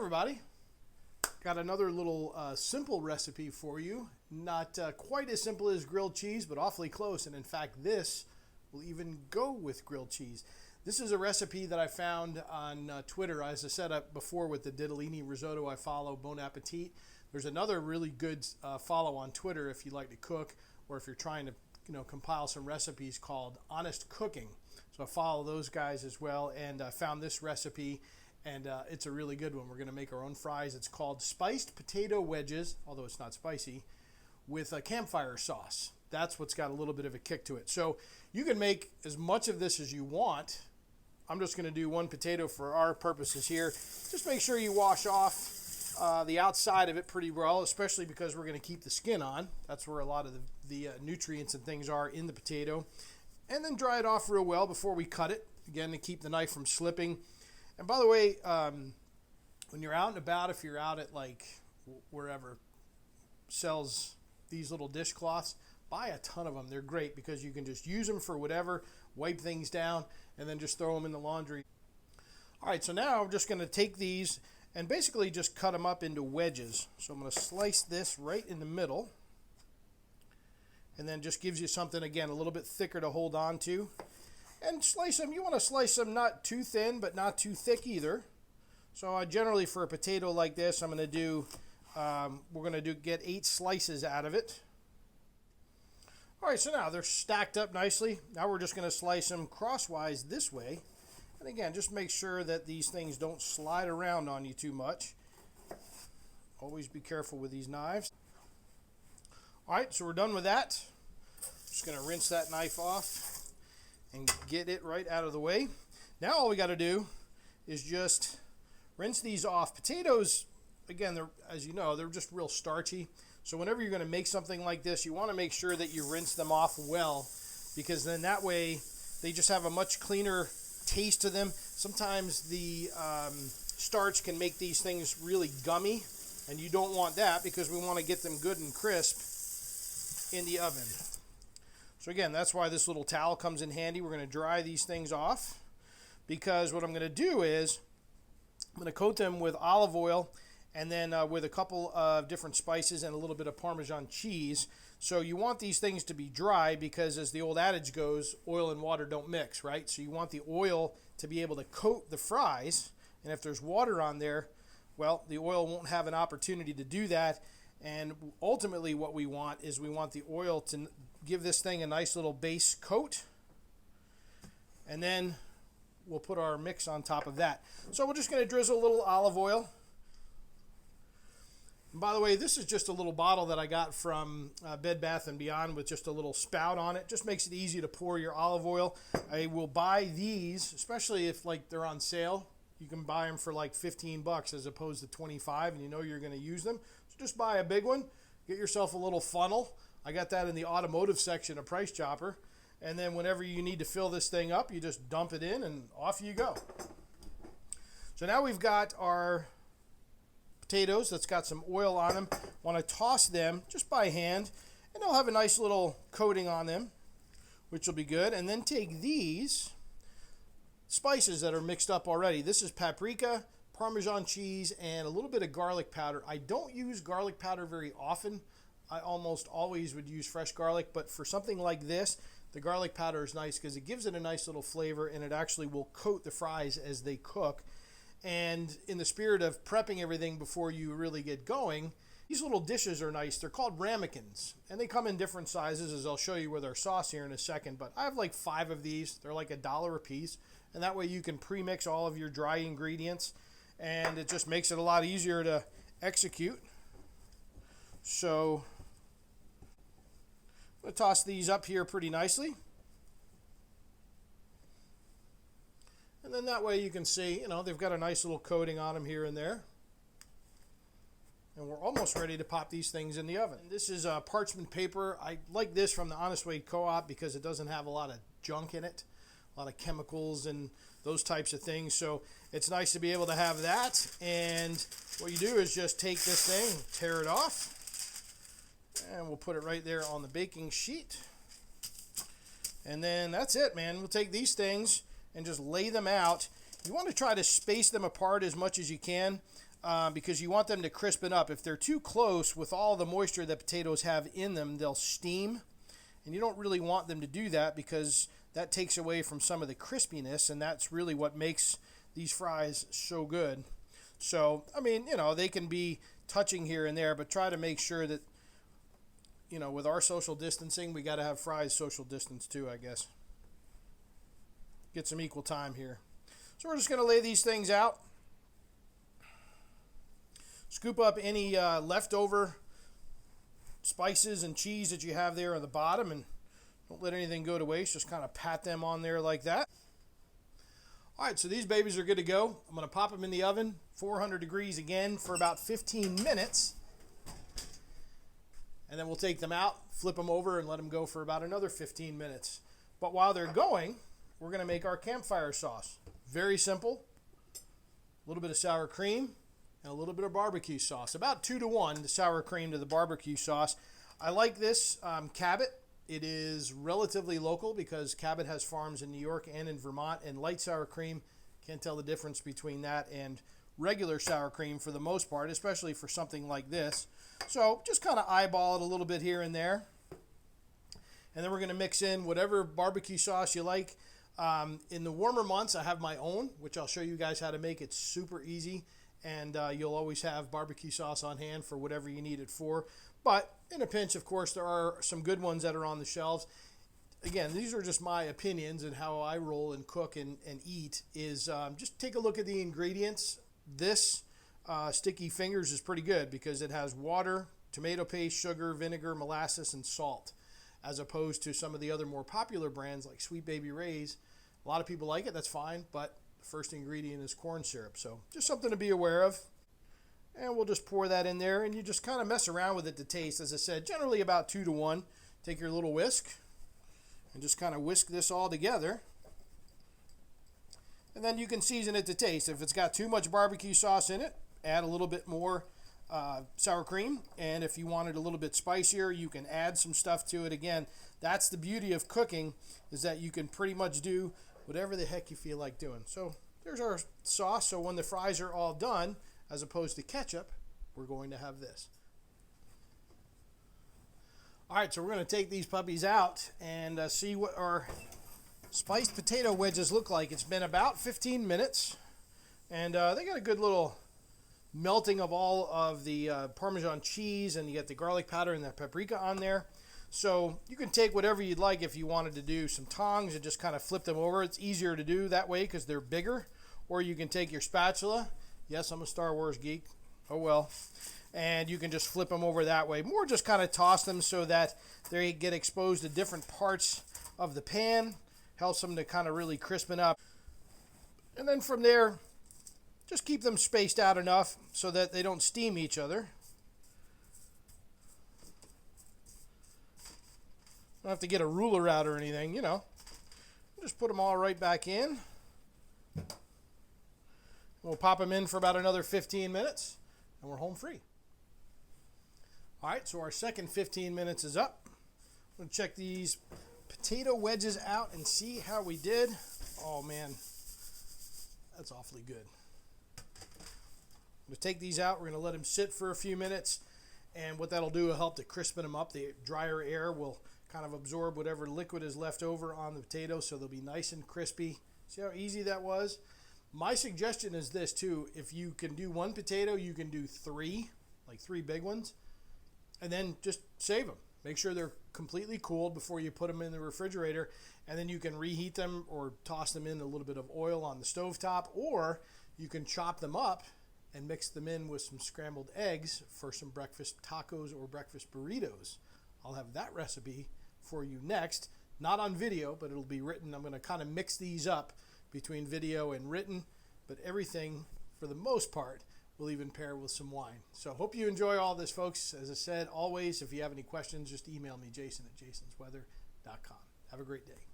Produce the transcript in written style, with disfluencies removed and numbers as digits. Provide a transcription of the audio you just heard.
everybody, got another little simple recipe for you. Not quite as simple as grilled cheese, but awfully close, and in fact this will even go with grilled cheese. This is a recipe that I found on Twitter, as I said before with the ditalini risotto I follow, Bon Appetit. There's another really good follow on Twitter if you like to cook, or if you're trying to compile some recipes, called Honest Cooking. So I follow those guys as well, and I found this recipe, and it's a really good one. We're going to make our own fries. It's called spiced potato wedges, although it's not spicy, with a campfire sauce. That's what's got a little bit of a kick to it. So you can make as much of this as you want. I'm just going to do one potato for our purposes here. Just make sure you wash off the outside of it pretty well, especially because we're going to keep the skin on. That's where a lot of the nutrients and things are in the potato. And then dry it off real well before we cut it, again, to keep the knife from slipping. And by the way, when you're out and about, if you're out at like wherever sells these little dishcloths, buy a ton of them. They're great because you can just use them for whatever, wipe things down, and then just throw them in the laundry. All right, so now I'm just going to take these and basically just cut them up into wedges. So I'm going to slice this right in the middle, and then just gives you something, again, a little bit thicker to hold on to. And slice them. You want to slice them not too thin, but not too thick either. So generally for a potato like this, I'm going to do, we're going to get 8 slices out of it. All right, so now they're stacked up nicely. Now we're just going to slice them crosswise this way. And again, just make sure that these things don't slide around on you too much. Always be careful with these knives. All right, so we're done with that. Just going to rinse that knife off and get it right out of the way. Now all we got to do is just rinse these off. Potatoes, again, they're, as you know, they're just real starchy. So whenever you're going to make something like this, you want to make sure that you rinse them off well, because then that way they just have a much cleaner taste to them. Sometimes the starch can make these things really gummy, and you don't want that, because we want to get them good and crisp in the oven. So again, that's why this little towel comes in handy. We're going to dry these things off, because what I'm going to do is I'm going to coat them with olive oil, and then with a couple of different spices and a little bit of Parmesan cheese. So you want these things to be dry, because as the old adage goes, oil and water don't mix, right? So you want the oil to be able to coat the fries, and if there's water on there, well, the oil won't have an opportunity to do that. And ultimately what we want is we want the oil to give this thing a nice little base coat, and then we'll put our mix on top of that. So we're just going to drizzle a little olive oil. And by the way, this is just a little bottle that I got from Bed Bath & Beyond with just a little spout on it. Just makes it easy to pour your olive oil. I will buy these, especially if like they're on sale. You can buy them for like 15 bucks as opposed to 25, and you know you're going to use them. So just buy a big one. Get yourself a little funnel. I got that in the automotive section of Price Chopper. And then whenever you need to fill this thing up, you just dump it in and off you go. So now we've got our potatoes that's got some oil on them. Want to toss them just by hand, and they'll have a nice little coating on them, which will be good. And then take these spices that are mixed up already. This is paprika, Parmesan cheese, and a little bit of garlic powder. I don't use garlic powder very often. I almost always would use fresh garlic, but for something like this, the garlic powder is nice because it gives it a nice little flavor, and it actually will coat the fries as they cook. And in the spirit of prepping everything before you really get going, these little dishes are nice. They're called ramekins, and they come in different sizes, as I'll show you with our sauce here in a second. But I have like 5 of these. They're like $1 a piece, and that way you can pre-mix all of your dry ingredients, and it just makes it a lot easier to execute. So I'm going to toss these up here pretty nicely. And then that way you can see, they've got a nice little coating on them here and there. And we're almost ready to pop these things in the oven. And this is parchment paper. I like this from the Honest Way Co-op because it doesn't have a lot of junk in it, a lot of chemicals and those types of things. So it's nice to be able to have that. And what you do is just take this thing, tear it off, and we'll put it right there on the baking sheet. And then that's it, man. We'll take these things and just lay them out. You want to try to space them apart as much as you can. because you want them to crispen up. If they're too close, with all the moisture that potatoes have in them, they'll steam. And you don't really want them to do that because that takes away from some of the crispiness, and that's really what makes these fries so good. So, I mean, you know, they can be touching here and there, but try to make sure that, you know, with our social distancing, we got to have fries social distance too, I guess. Get some equal time here. So we're just going to lay these things out. Scoop up any leftover spices and cheese that you have there on the bottom, and don't let anything go to waste. Just kind of pat them on there like that. All right, so these babies are good to go. I'm going to pop them in the oven, 400 degrees again, for about 15 minutes. And then we'll take them out, flip them over, and let them go for about another 15 minutes. But while they're going, we're going to make our campfire sauce. Very simple. A little bit of sour cream and a little bit of barbecue sauce. About 2 to 1, the sour cream to the barbecue sauce. I like this Cabot. It is relatively local because Cabot has farms in New York and in Vermont. And light sour cream, can't tell the difference between that and regular sour cream for the most part, especially for something like this. So just kind of eyeball it a little bit here and there. And then we're going to mix in whatever barbecue sauce you like. In the warmer months, I have my own, which I'll show you guys how to make. It's super easy, and you'll always have barbecue sauce on hand for whatever you need it for. But in a pinch, of course, there are some good ones that are on the shelves. Again, these are just my opinions and how I roll and cook and eat. Is just take a look at the ingredients. This Sticky Fingers is pretty good because it has water, tomato paste, sugar, vinegar, molasses, and salt, as opposed to some of the other more popular brands like Sweet Baby Ray's. A lot of people like it, that's fine, but the first ingredient is corn syrup. So just something to be aware of. And we'll just pour that in there, and you just kind of mess around with it to taste. As I said, generally about 2 to 1. Take your little whisk and just kind of whisk this all together. And then you can season it to taste. If it's got too much barbecue sauce in it, add a little bit more sour cream. And if you want it a little bit spicier, you can add some stuff to it. Again, that's the beauty of cooking, is that you can pretty much do whatever the heck you feel like doing. So there's our sauce. So when the fries are all done, as opposed to ketchup, we're going to have this. All right, so we're going to take these puppies out and see what our spiced potato wedges look like. It's been about 15 minutes, and they got a good little melting of all of the Parmesan cheese, and you get the garlic powder and the paprika on there. So you can take whatever you'd like. If you wanted to do some tongs and just kind of flip them over, it's easier to do that way because they're bigger. Or you can take your spatula. Yes, I'm a Star Wars geek. Oh well. And you can just flip them over that way. More just kind of toss them so that they get exposed to different parts of the pan. Helps them to kind of really crispen up. And then from there, just keep them spaced out enough so that they don't steam each other. Don't have to get a ruler out or anything, you know. Just put them all right back in. We'll pop them in for about another 15 minutes, and we're home free. All right, so our second 15 minutes is up. I'm going to check these potato wedges out and see how we did. Oh, man, that's awfully good. We'll take these out. We're going to let them sit for a few minutes, and what that'll do will help to crispen them up. The drier air will kind of absorb whatever liquid is left over on the potatoes, so they'll be nice and crispy. See how easy that was? My suggestion is this too. If you can do one potato, you can do 3, like 3 big ones, and then just save them. Make sure they're completely cooled before you put them in the refrigerator, and then you can reheat them or toss them in a little bit of oil on the stovetop, or you can chop them up and mix them in with some scrambled eggs for some breakfast tacos or breakfast burritos. I'll have that recipe for you next. Not on video, but it'll be written. I'm going to kind of mix these up between video and written, but everything, for the most part, will even pair with some wine. So hope you enjoy all this, folks. As I said, always, if you have any questions, just email me, jason@jasonsweather.com. Have a great day.